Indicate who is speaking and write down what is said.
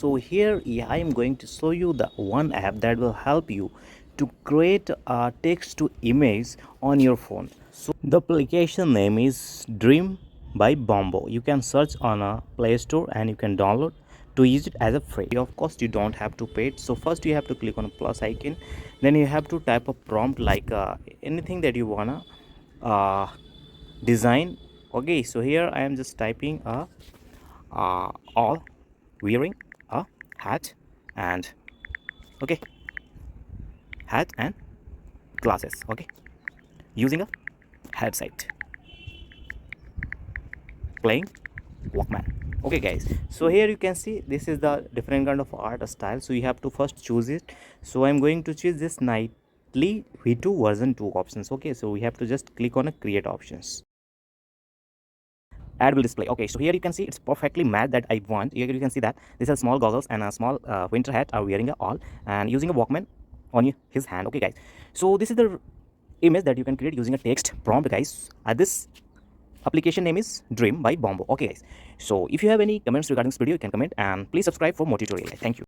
Speaker 1: So here I am going to show you the one app that will help you to create a text to image on your phone. So the application name is Dream by Bombo. You can search on a Play Store and you can download to use it as a free. Of course you don't have to pay it. So first you have to click on a plus icon, then you have to type a prompt like anything that you wanna design. Okay, so here I am just typing a all wearing a hat and okay, hat and glasses, okay, using a headset, playing Walkman. Okay guys, so here you can see this is the different kind of art style, so you have to first choose it. So I'm going to choose this nightly v2 version 2 options. Okay, so we have to just click on a create options. Ad will display. Okay, so here you can see it's perfectly matched that I want. Here you can see that this is small goggles and a small winter hat are wearing a all and using a Walkman on his hand. Okay guys, so this is the image that you can create using a text prompt guys. This application name is Dream by Bombo. Okay guys, so if you have any comments regarding this video, you can comment and please subscribe for more tutorial. Thank you.